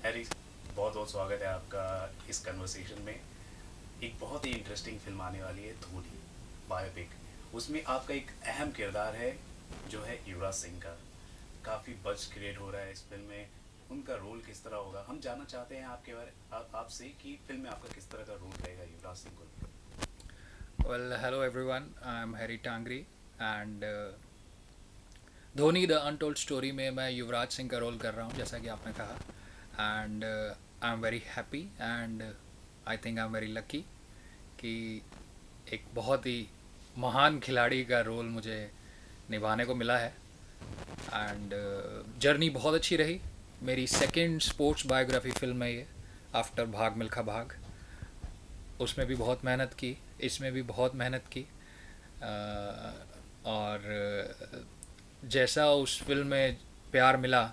Harry, बहुत बहुत स्वागत है आपका इस कन्वर्सेशन में। एक बहुत ही इंटरेस्टिंग फिल्म आने वाली है, धोनी बायोपिक। उसमें आपका एक अहम किरदार है जो है युवराज सिंह का। काफ़ी बज़ क्रिएट हो रहा है इस फिल्म में। उनका रोल किस तरह होगा, हम जानना चाहते हैं आपके बारे आपसे कि फिल्म में आपका किस तरह का रोल रहेगा युवराज सिंह को। Well, hello everyone. I'm Harry Tangri and Dhoni the untold story में मैं युवराज सिंह का रोल कर रहा हूँ जैसा कि आपने कहा and I am very happy and I think I am very lucky कि एक बहुत ही महान खिलाड़ी का रोल मुझे निभाने को मिला है एंड जर्नी बहुत अच्छी रही। मेरी सेकंड स्पोर्ट्स बायोग्राफी फिल्म है ये, आफ्टर भाग मिल्खा भाग। उसमें भी बहुत मेहनत की, इसमें भी बहुत मेहनत की और जैसा उस फिल्म में प्यार मिला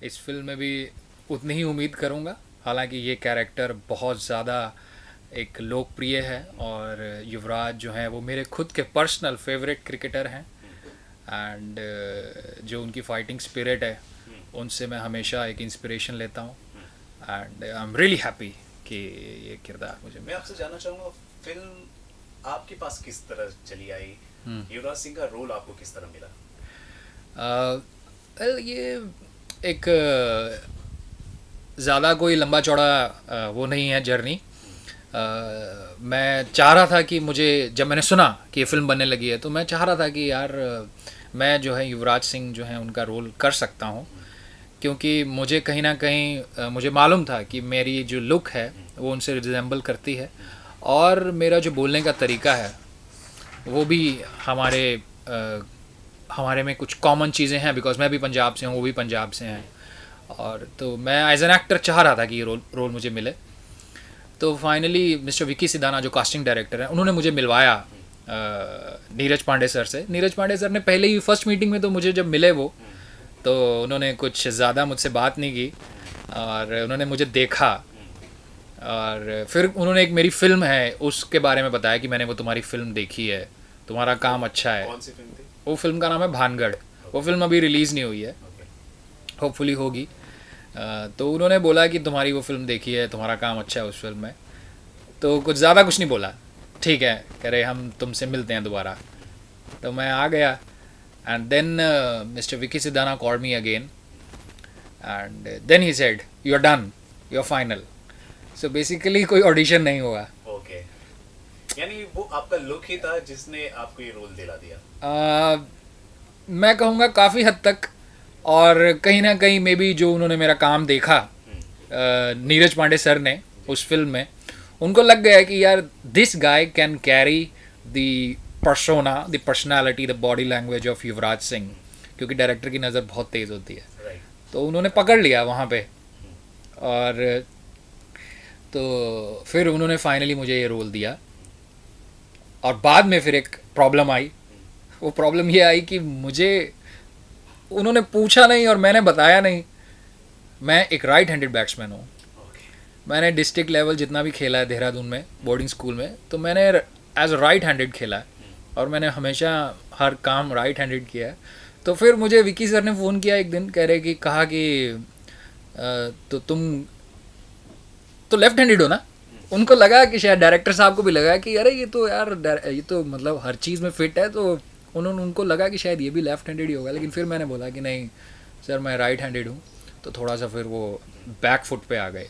इस फिल्म में भी उतनी ही उम्मीद करूँगा। हालांकि ये कैरेक्टर बहुत ज़्यादा एक लोकप्रिय है और युवराज जो हैं वो मेरे खुद के पर्सनल फेवरेट क्रिकेटर हैं एंड जो उनकी फाइटिंग स्पिरिट है उनसे मैं हमेशा एक इंस्पिरेशन लेता हूँ and I am really happy कि ये किरदार मुझे मैं मिला। आपसे जानना चाहूँगा, फिल्म आपके पास किस तरह चली आई, युवराज सिंह का रोल आपको किस तरह मिला? वेल ये एक ज़्यादा कोई लंबा चौड़ा वो नहीं है जर्नी। मैं चाह रहा था कि मुझे, जब मैंने सुना कि ये फ़िल्म बनने लगी है तो मैं चाह रहा था कि यार मैं जो है युवराज सिंह जो है उनका रोल कर सकता हूँ, क्योंकि मुझे कहीं ना कहीं मुझे मालूम था कि मेरी जो लुक है वो उनसे रिजेंबल करती है और मेरा जो बोलने का तरीका है वो भी हमारे हमारे में कुछ कॉमन चीज़ें हैं, बिकॉज मैं भी पंजाब से हूँ, वो भी पंजाब से हैं। और तो मैं एज एन एक्टर चाह रहा था कि ये रोल मुझे मिले। तो फाइनली मिस्टर विकी सिदाना जो कास्टिंग डायरेक्टर हैं उन्होंने मुझे मिलवाया नीरज पांडे सर से। नीरज पांडे सर ने पहले ही फर्स्ट मीटिंग में तो मुझे जब मिले वो, तो उन्होंने कुछ ज़्यादा मुझसे बात नहीं की और उन्होंने मुझे देखा और फिर उन्होंने एक मेरी फ़िल्म है उसके बारे में बताया कि मैंने वो तुम्हारी फ़िल्म देखी है, तुम्हारा काम अच्छा है। कौन सी फिल्म थी? वो फिल्म का नाम है भानगढ़। वो फिल्म अभी रिलीज़ नहीं हुई है, ओके। होपफुली होगी। तो उन्होंने बोला कि तुम्हारी वो फिल्म देखी है, तुम्हारा काम अच्छा है उस फिल्म में। तो कुछ ज़्यादा कुछ नहीं बोला, ठीक है कह रहे हम तुमसे मिलते हैं दोबारा। तो मैं आ गया and then mister Vicky Sidana called me again and then he said you are done, you are final. So basically कोई ऑडिशन नहीं हुआ। ओके, यानी वो आपका लुक ही था जिसने आपको ये रोल दिला दिया। मैं कहूँगा काफ़ी हद तक, और कहीं ना कहीं मे बी जो उन्होंने मेरा काम देखा नीरज पांडे सर ने उस फिल्म में, उनको लग गया कि यार this guy can carry the persona, the personality, the body language of Yuvraj Singh, क्योंकि डायरेक्टर की नज़र बहुत तेज़ होती है। राइट। तो उन्होंने पकड़ लिया वहाँ पे और तो फिर उन्होंने फाइनली मुझे ये रोल दिया। और बाद में फिर एक प्रॉब्लम आई। वो प्रॉब्लम ये आई कि मुझे उन्होंने पूछा नहीं और मैंने बताया नहीं। मैं एक राइट हैंडेड बैट्समैन हूँ। ओके। मैंने डिस्ट्रिक्ट लेवल जितना भी खेला है देहरादून में बोर्डिंग स्कूल में, तो मैंने एज राइट हैंडेड खेला है और मैंने हमेशा हर काम राइट हैंडेड किया है। तो फिर मुझे विकी सर ने फ़ोन किया एक दिन, कह रहे कि कहा कि तो तुम तो लेफ्ट हैंडेड हो ना। उनको लगा कि शायद डायरेक्टर साहब को भी लगा कि अरे ये तो यार ये तो मतलब हर चीज़ में फिट है, तो उनको लगा कि शायद ये भी लेफ्ट हैंडेड ही होगा। लेकिन फिर मैंने बोला कि नहीं सर मैं राइट हैंडेड हूँ। तो थोड़ा सा फिर वो बैक फुट पे आ गए।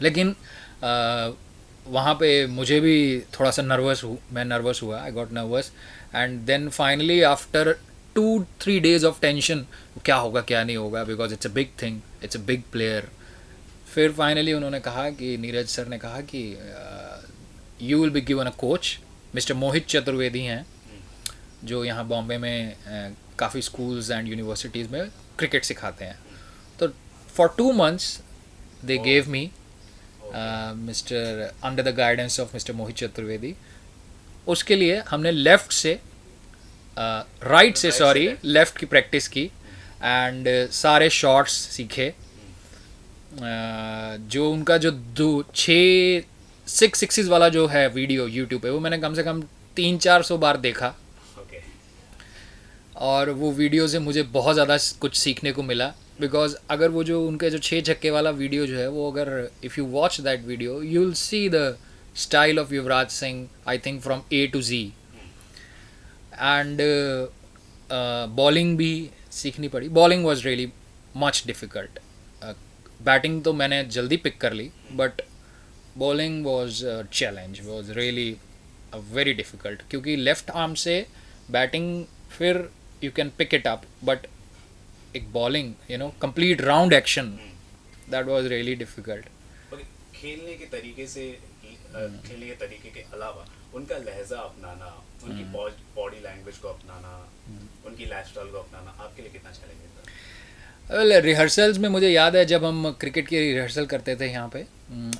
लेकिन वहाँ पे मुझे भी थोड़ा सा मैं नर्वस हुआ, I got nervous and then finally after 2-3 days of tension, क्या होगा क्या नहीं होगा, because it's a big thing, it's a big player. फिर फाइनली उन्होंने कहा कि नीरज सर ने कहा कि you will be given a coach. Mister Mohit Chaturvedi हैं जो यहाँ बॉम्बे में काफ़ी स्कूल्स एंड यूनिवर्सिटीज़ में क्रिकेट सिखाते हैं। तो for 2 months they gave me mister under the guidance of mister Mohit Chaturvedi. उसके लिए हमने लेफ़्ट से राइट से सॉरी लेफ़्ट की प्रैक्टिस की एंड सारे शॉट्स सीखे। जो उनका जो 6 सिक्सेस वाला जो है वीडियो यूट्यूब पे, वो मैंने कम से कम 300-400 बार देखा। ओके। और वो वीडियो से मुझे बहुत ज़्यादा कुछ सीखने को मिला बिकॉज अगर वो जो उनके जो 6 छक्के वाला वीडियो जो है वो अगर if you watch that video you will see the style of Yuvraj Singh I think from A to G and bowling भी सीखनी पड़ी. Bowling was really much difficult. Batting तो मैंने जल्दी पिक कर ली but bowling was challenge was really very difficult क्योंकि left arm से बैटिंग फिर you can pick it up but एक bowling you know complete round action that was really difficult. और खेलने के तरीके से खेलने के तरीके के अलावा उनका लहजा अपनाना, उनकी बॉडी लैंग्वेज को अपनाना, उनकी लाइफस्टाइल को अपनाना आपके लिए कितना चैलेंजिंग था? वेल रिहर्सल्स में मुझे याद है जब हम क्रिकेट की रिहर्सल करते थे यहाँ पे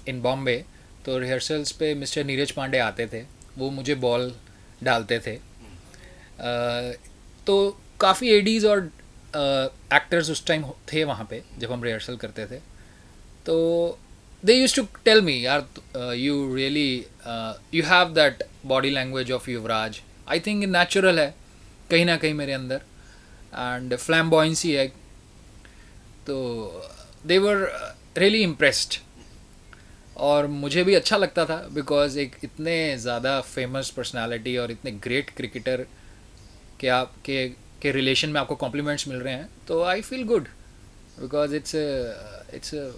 इन बॉम्बे तो रिहर्सल्स पे मिस्टर नीरज पांडे आते थे. वो मुझे बॉल डालते थे. तो काफ़ी एडीज़ और एक्टर्स उस टाइम थे वहाँ पे जब हम रिहर्सल करते थे. तो दे यूज टू टेल मी यार you really you have that body language of Yuvraj. I think natural है कहीं ना कहीं मेरे अंदर एंड फ्लैम्बॉयंसी है. तो दे वर रियली इम्प्रेस्ड और मुझे भी अच्छा लगता था बिकॉज एक इतने ज़्यादा फेमस पर्सनालिटी और इतने ग्रेट क्रिकेटर के रिलेशन में आपको कॉम्प्लीमेंट्स मिल रहे हैं तो I feel good because it's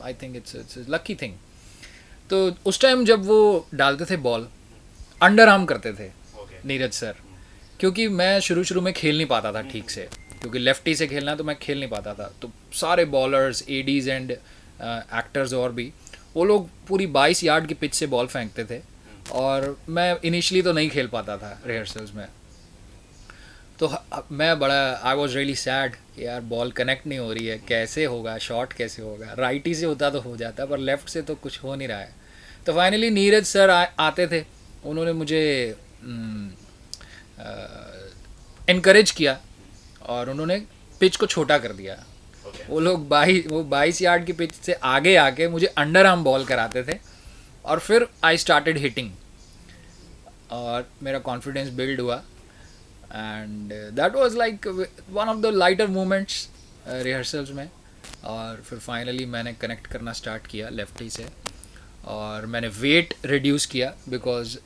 I think it's lucky thing. तो उस टाइम जब वो डालते थे बॉल अंडर आर्म करते थे नीरज सर क्योंकि मैं शुरू में खेल नहीं पाता था ठीक से क्योंकि लेफ्टी से खेलना तो मैं खेल नहीं पाता था. तो सारे बॉलर्स एडीज़ एंड एक्टर्स और भी वो लोग पूरी 22 यार्ड की पिच से बॉल फेंकते थे और मैं इनिशियली तो नहीं खेल पाता था रिहर्सल्स में. तो मैं बड़ा आई वॉज रियली सैड कि यार बॉल कनेक्ट नहीं हो रही है, कैसे होगा, शॉट कैसे होगा. राइटी से होता तो हो जाता पर लेफ़्ट से तो कुछ हो नहीं रहा है. तो फाइनली नीरज सर आते थे. उन्होंने मुझे इनकरेज किया और उन्होंने पिच को छोटा कर दिया. वो लोग 22 यार्ड की पिच से आगे आके मुझे अंडर आर्म बॉल कराते थे और फिर आई स्टार्टेड हिटिंग और मेरा कॉन्फिडेंस बिल्ड हुआ and that was like one of the lighter moments rehearsals में. और फिर फाइनली मैंने कनेक्ट करना स्टार्ट किया लेफ्टी से और मैंने वेट रिड्यूस किया बिकॉज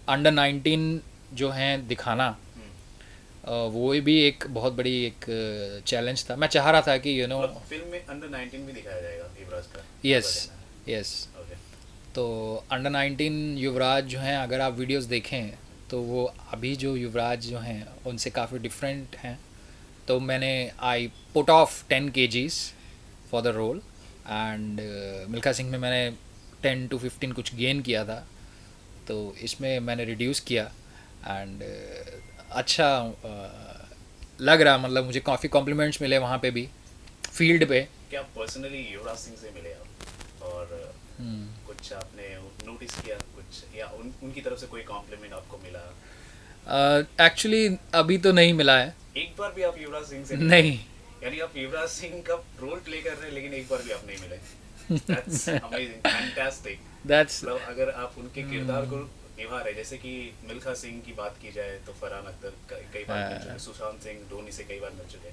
अंडर 19 जो हैं दिखाना वो भी एक बहुत बड़ी एक चैलेंज था. मैं चाह रहा था कि यू नो फिल्म में अंडर 19 भी दिखाया जाएगा युवराज का. यस. तो अंडर 19 युवराज जो हैं अगर आप वीडियोस देखें तो वो अभी जो युवराज जो हैं उनसे काफ़ी डिफरेंट हैं. तो मैंने I put off 10 kgs for the role and Milkha Singh में मैंने 10 to 15 कुछ गेन किया था. तो इसमें मैंने रिड्यूस किया एंड अच्छा लग रहा. मतलब मुझे काफ़ी कॉम्प्लीमेंट्स मिले वहाँ पे भी फील्ड पे. क्या पर्सनली युवराज सिंह से मिले आप और कुछ आपने नोटिस किया कुछ या उनकी तरफ से कोई कॉम्प्लीमेंट आपको मिला? एक्चुअली अभी तो नहीं मिला है. एक बार भी आप युवराज सिंह से नहीं. यानी आप युवराज सिंह का रोल प्ले कर रहे हैं लेकिन एक बार भी आप नहीं मिले. That's amazing, fantastic. That's मतलब अगर आप उनके किरदार को निभा रहे जैसे कि मिल्खा सिंह की बात की जाए तो फरहान अख्तर कई बार मिल चुके, सुशांत सिंह धोनी से कई बार मिल चुके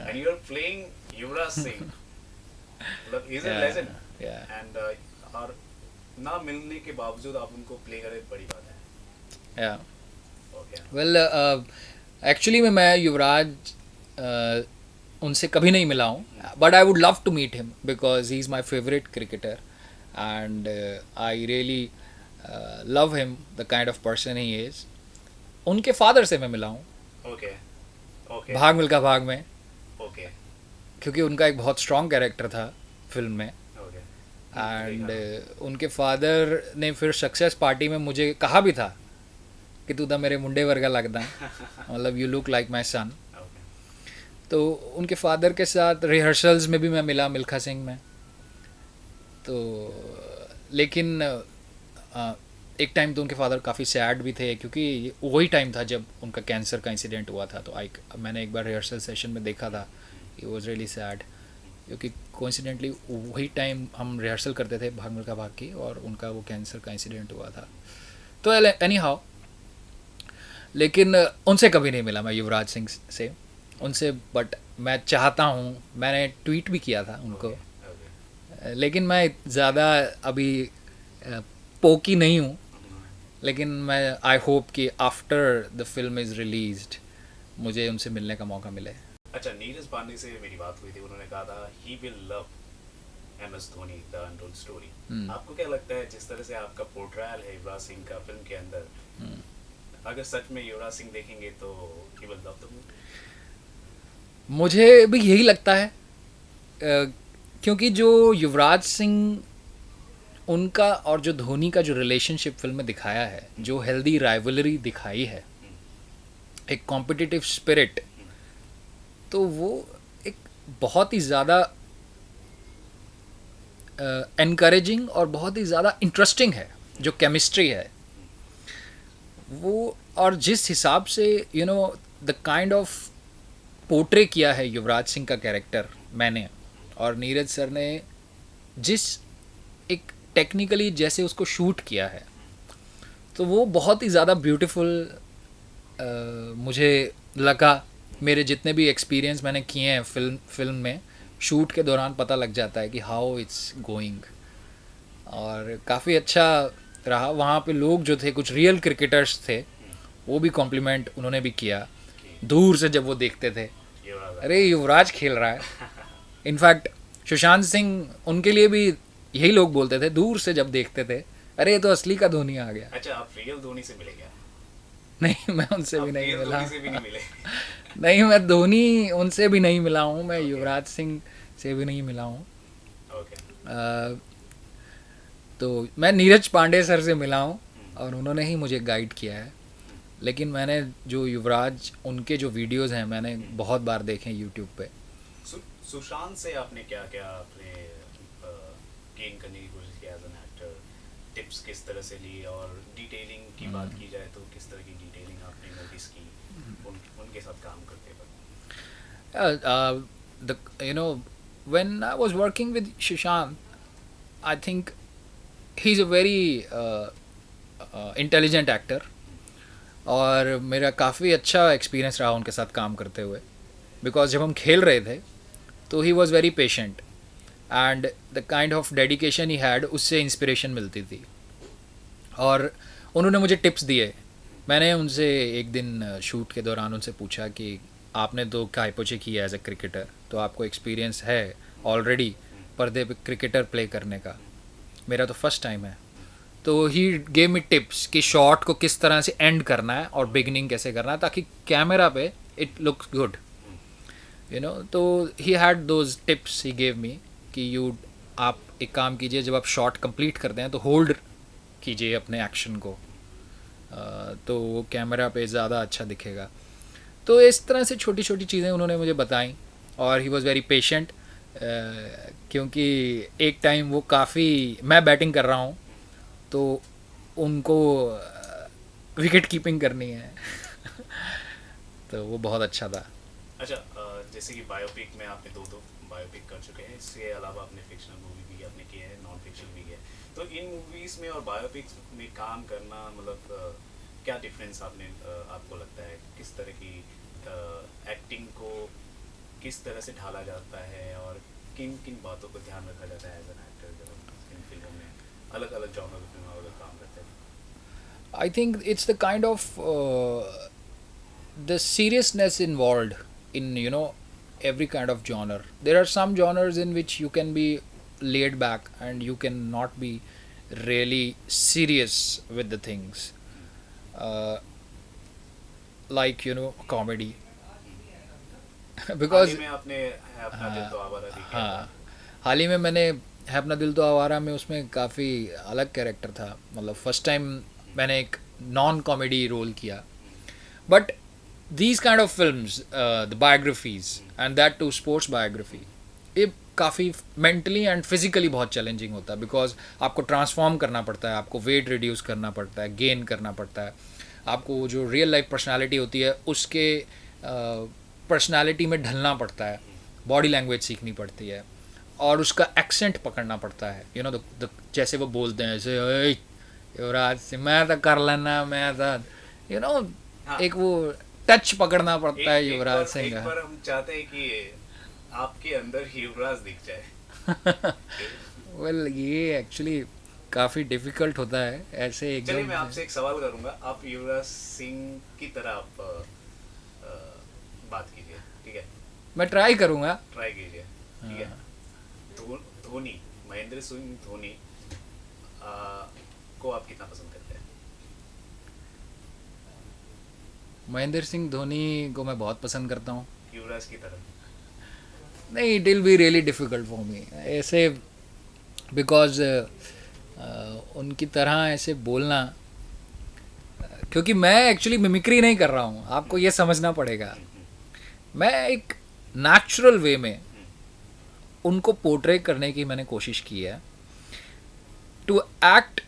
and you are playing Yuvraj Singh. मतलब इज अ लेजेंड एंड और ना मिलने के बावजूद आप उनको प्ले करें बड़ी बात है. या वेल एक्चुअली मैं युवराज उनसे कभी नहीं मिला हूँ but I would love to meet him because he is my favourite cricketer and I really love him the kind of person he is. उनके फादर से मैं मिला हूँ. ओके भाग मिल्खा भाग में. ओके क्योंकि उनका एक बहुत स्ट्रॉन्ग कैरेक्टर था फिल्म में एंड उनके फादर ने फिर सक्सेस पार्टी में मुझे कहा भी था कि तू तो मेरे मुंडे वर्गा लगता मतलब यू लुक लाइक माई सन. तो उनके फादर के साथ रिहर्सल्स में भी मैं मिला मिल्खा सिंह में. तो लेकिन एक टाइम तो उनके फादर काफ़ी सैड भी थे क्योंकि वही टाइम था जब उनका कैंसर का इंसिडेंट हुआ था. तो मैंने एक बार रिहर्सल सेशन में देखा था. ही वॉज रियली सैड क्योंकि कोइंसिडेंटली वही टाइम हम रिहर्सल करते थे भाग मिल्खा भाग की और उनका वो कैंसर का इंसिडेंट हुआ था. तो एनी हाउ लेकिन उनसे कभी नहीं मिला मैं युवराज सिंह से. उनसे, बट मैं चाहता हूँ, मैंने ट्वीट भी किया था उनको, ओके। लेकिन मैं ज़्यादा अभी पोकी नहीं हूँ, लेकिन मैं आई होप कि after the film is released मुझे उनसे मिलने का मौका मिले। अच्छा, नीरज पांडे से मेरी बात हुई थी, उन्होंने कहा था he will love MS Dhoni the untold story. आपको क्या लगता है जिस तरह से आपका पोर्ट्रायल है युवराज सिंह का फिल्म के अंदर, अगर सच में युवराज सिंह देखेंगे तो he will love the movie? मुझे भी यही लगता है, क्योंकि जो युवराज सिंह उनका और जो धोनी का जो रिलेशनशिप फिल्म में दिखाया है, जो हेल्दी राइवलरी दिखाई है, एक कॉम्पिटिटिव स्पिरिट, तो वो एक बहुत ही ज़्यादा एनकरेजिंग और बहुत ही ज़्यादा इंटरेस्टिंग है। जो केमिस्ट्री है वो, और जिस हिसाब से द काइंड ऑफ पोर्ट्रे किया है युवराज सिंह का कैरेक्टर मैंने, और नीरज सर ने जिस एक टेक्निकली जैसे उसको शूट किया है, तो वो बहुत ही ज़्यादा ब्यूटीफुल मुझे लगा। मेरे जितने भी एक्सपीरियंस मैंने किए हैं फिल्म में, शूट के दौरान पता लग जाता है कि हाउ इट्स गोइंग, और काफ़ी अच्छा रहा। वहाँ पे लोग जो थे, कुछ रियल क्रिकेटर्स थे, वो भी कॉम्प्लीमेंट उन्होंने भी किया दूर से जब वो देखते थे, अरे युवराज खेल रहा है। इनफैक्ट सुशांत सिंह, उनके लिए भी यही लोग बोलते थे दूर से जब देखते थे, अरे ये तो असली का धोनी आ गया। अच्छा, आप रियल धोनी से मिले क्या? नहीं, मैं उनसे भी आप नहीं रियल मिला। धोनी से भी नहीं मिले? नहीं, मैं धोनी उनसे भी नहीं मिला हूँ, मैं युवराज सिंह से भी नहीं मिला हूँ। ओके। तो मैं नीरज पांडे सर से मिला हूँ, और उन्होंने ही मुझे गाइड किया है। लेकिन मैंने जो युवराज, उनके जो वीडियोस हैं मैंने बहुत बार देखे हैं यूट्यूब पे। सुशांत से आपने क्या क्या अपने गेन करने की कोशिश की एज एन एक्टर? टिप्स किस तरह से ली, और डिटेलिंग की बात की जाए तो किस तरह की डिटेलिंग आपने नोटिस की उनके साथ काम करते वक्त? When I was working with Sushant, I think he's a very intelligent actor, और मेरा काफ़ी अच्छा एक्सपीरियंस रहा उनके साथ काम करते हुए। बिकॉज जब हम खेल रहे थे तो he was very patient, and the kind of dedication he had, उससे इंस्पिरेशन मिलती थी। और उन्होंने मुझे टिप्स दिए। मैंने उनसे एक दिन शूट के दौरान उनसे पूछा कि आपने तो काइपोचे किया एज ए क्रिकेटर, तो आपको एक्सपीरियंस है ऑलरेडी पर्दे पे क्रिकेटर प्ले करने का, मेरा तो फर्स्ट टाइम है। तो ही गेव मी टिप्स कि शॉट को किस तरह से एंड करना है और बिगनिंग कैसे करना है, ताकि कैमरा पे इट लुक्स गुड, तो he had those tips he gave me कि आप एक काम कीजिए, जब आप शॉट कंप्लीट करते हैं तो होल्ड कीजिए अपने एक्शन को, तो वो कैमरा पे ज़्यादा अच्छा दिखेगा। तो इस तरह से छोटी छोटी चीज़ें उन्होंने मुझे बताई, और ही वॉज़ वेरी पेशेंट, क्योंकि एक टाइम वो काफ़ी, मैं बैटिंग कर रहा हूँ तो उनको विकेट कीपिंग करनी है तो वो बहुत अच्छा था। अच्छा, जैसे कि बायोपिक में आपने दो बायोपिक कर चुके हैं, इसके अलावा आपने फिक्शनल मूवी भी आपने किए हैं, नॉन फिक्शनल भी किया है, तो इन मूवीज़ में और बायोपिक्स में काम करना, मतलब क्या डिफरेंस आपको लगता है? किस तरह की एक्टिंग को किस तरह से ढाला जाता है, और किन किन बातों को ध्यान रखा जाता है एज एन एक्टर जब हम इन फिल्मों में, अलग अलग जॉनर की फिल्मों में काम करते हैं? I think it's the kind of the seriousness involved in every kind of genre. There are some genres in which you can be laid back and you can not be really serious with the things, like comedy because हाल ही में आपने है अपना दिल तो आवारा देखा हाँ, होगा। हाल ही में मैंने है अपना दिल तो आवारा में, उसमें काफ़ी अलग कैरेक्टर था, मतलब फर्स्ट टाइम मैंने एक नॉन कॉमेडी रोल किया। But these kind of films, the biographies and that too sports biography, ये काफ़ी मेंटली एंड फिजिकली बहुत चैलेंजिंग होता है, बिकॉज आपको ट्रांसफॉर्म करना पड़ता है, आपको वेट रिड्यूस करना पड़ता है, गेन करना पड़ता है, आपको जो रियल लाइफ पर्सनालिटी होती है उसके पर्सनालिटी में ढलना पड़ता है, बॉडी लैंग्वेज सीखनी पड़ती है, और उसका एक्सेंट पकड़ना पड़ता है, जैसे वो बोलते हैं, जैसे युवराज से मैं तो कर लेना, मैं तो हाँ। एक वो टच पकड़ना पड़ता है युवराज सिंह एक का। बार हम चाहते हैं कि आपके अंदर युवराज दिख जाए। वेल ये एक्चुअली काफ़ी डिफिकल्ट होता है ऐसे चलिए एकदम मैं से। आपसे एक सवाल करूंगा, आप युवराज सिंह की तरह आप बात कीजिए, ठीक है? मैं ट्राई करूँगा। ट्राई कीजिए, ठीक है? हाँ। धोनी, महेंद्र सिंह धोनी को आप कितना पसंद करते हैं? महेंद्र सिंह धोनी को मैं बहुत पसंद करता हूँ। युवराज की तरह? नहीं, it will be really difficult for me ऐसे, बिकॉज उनकी तरह ऐसे बोलना, क्योंकि मैं एक्चुअली मिमिक्री नहीं कर रहा हूँ, आपको ये समझना पड़ेगा। मैं एक नेचुरल वे में उनको पोर्ट्रे करने की मैंने कोशिश की है, to act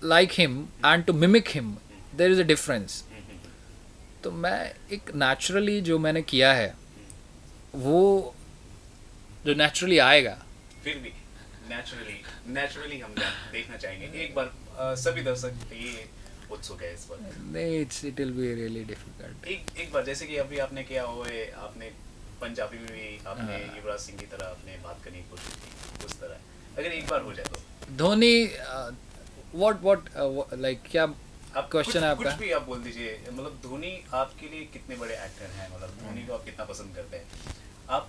like him and to mimic him, there is a difference. तो मैं एक नेचुरली जो मैंने किया है वो जो नेचुरली आएगा। फिर भी नेचुरली हम देखना चाहेंगे एक बार। सभी दर्शक ये उत्सुक है इस पर। नहीं, it will be really difficult. एक बार जैसे कि अभी आपने किया हो, आपने पंजाबी में भी आपने युवराज सिंह की तरह आपने बात करने की कोशिश की, उस तरह अगर एक बार हो जाए तो। धोनी, व्हाट लाइक क्या आप क्वेश्चन है कुछ आपका? भी आप बोल दीजिए, मतलब धोनी आपके लिए कितने बड़े एक्टर हैं, मतलब धोनी को आप कितना पसंद करते हैं? आप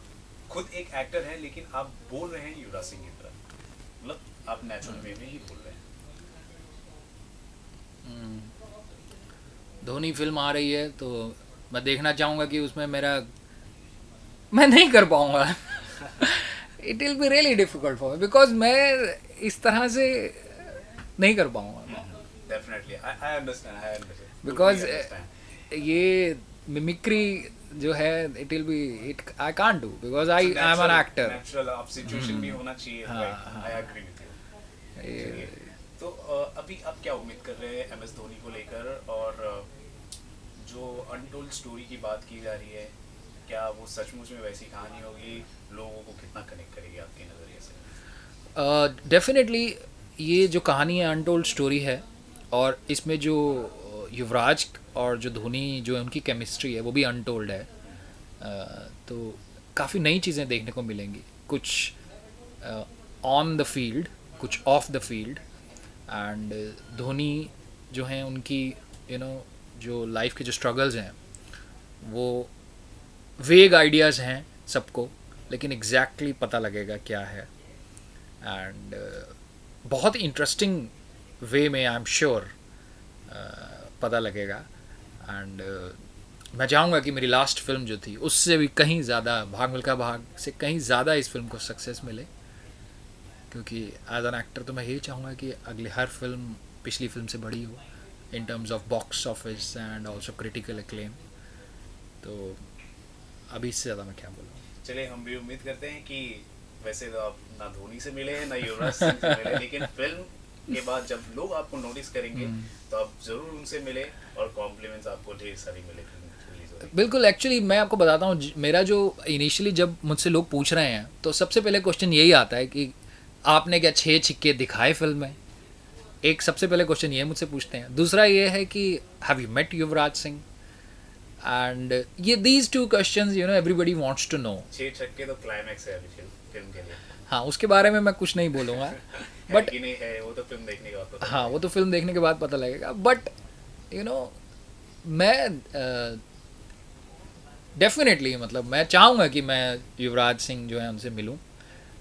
खुद एक एक्टर हैं लेकिन आप बोल रहे हैं युवराज सिंह की तरह, मतलब आप नेचुरल वे में ही बोल रहे हैं। धोनी फिल्म आ रही है तो मैं देखना चाहूँगा कि उसमें मेरा, मैं नहीं कर पाऊँगा। It will be really difficult for me, because मैं इस तरह से नहीं कर पाऊँगा। डेफिनेटली आई अंडरस्टैंड बिकॉज ये मिमिक्री जो है, it will be, it I can't do because I am an actor. Natural आप सिचुएशन भी होना चाहिए, हाँ, राइट? हाँ। I agree with you. तो अभी आप क्या उम्मीद कर रहे हैं एमएस धोनी को लेकर, और जो अनटोल्ड स्टोरी की बात की जा रही है, क्या वो सचमुच में वैसी कहानी होगी? लोगों को कितना कनेक्ट करेगी आपके नज़रिए से? डेफिनेटली ये जो कहानी है अनटोल्ड स्टोरी है, और इसमें जो युवराज और जो धोनी जो उनकी केमिस्ट्री है वो भी अनटोल्ड है। तो काफ़ी नई चीज़ें देखने को मिलेंगी, कुछ ऑन द फील्ड, कुछ of the field. And Dhoni जो हैं उनकी जो लाइफ के जो स्ट्रगल्स हैं वो वेग आइडियाज़ हैं सबको, लेकिन एग्जैक्टली पता लगेगा क्या है। एंड बहुत इंटरेस्टिंग वे में आई एम श्योर पता लगेगा। एंड मैं चाहूँगा कि मेरी लास्ट फिल्म जो थी उससे भी कहीं ज़्यादा, भाग मिल्खा भाग से कहीं ज़्यादा इस फिल्म को सक्सेस मिले, क्योंकि एज एन एक्टर तो मैं यही चाहूँगा कि अगली हर फिल्म पिछली फिल्म से बड़ी हो in terms of box office and also critical acclaim. तो अभी इससे ज़्यादा मैं क्या बोलूँ। चलिए हम भी उम्मीद करते हैं कि वैसे तो आप ना धोनी से मिले हैं ना युवराज सिंह से मिले, लेकिन फिल्म के बाद जब लोग आपको नोटिस करेंगे तो आप ज़रूर उनसे मिले और कॉम्प्लीमेंट्स आपको ढेर सारी मिले फिल्म रिलीज होने के। बिल्कुल, एक्चुअली मैं आपको बताता हूँ, मेरा जो इनिशियली जब मुझसे लोग पूछ रहे हैं तो सबसे पहले क्वेश्चन यही आता है कि आपने क्या 6 छिक्के दिखाए फिल्म में। एक सबसे पहले क्वेश्चन ये मुझसे पूछते हैं। दूसरा ये है कि have you met Yuvraj Singh, and ये these 2 questions everybody wants to know. 6 छक्के तो क्लाइमैक्स है अभी फिल्म के लिए। हाँ, उसके बारे में मैं कुछ नहीं बोलूँगा। है बट कि नहीं है वो तो फिल्म देखने के बाद पता हाँ, वो तो फिल्म देखने के बाद पता लगेगा। बट मैं डेफिनेटली, मतलब मैं चाहूँगा कि मैं युवराज सिंह जो है उनसे मिलूँ।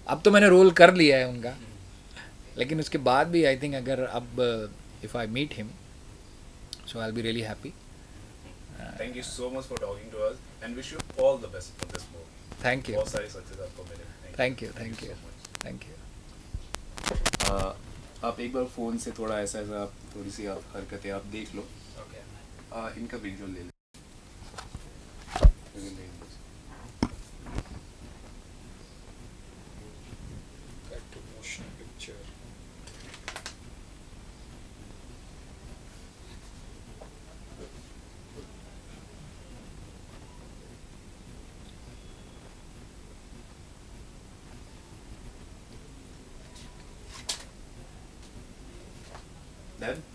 अब तो मैंने रोल कर लिया है उनका, लेकिन उसके बाद भी आई थिंक अगर अब if I meet him so I will be really happy. Thank you so much for talking to us and wish you all the best for this movie. Thank you, बहुत सारी सक्सेस आपको मिले। Thank you, thank you, thank you. आप एक बार phone से थोड़ा ऐसा आप थोड़ी सी आप हरकतें आप देख लो। ओके, इनका विजुअल ले लें। Done?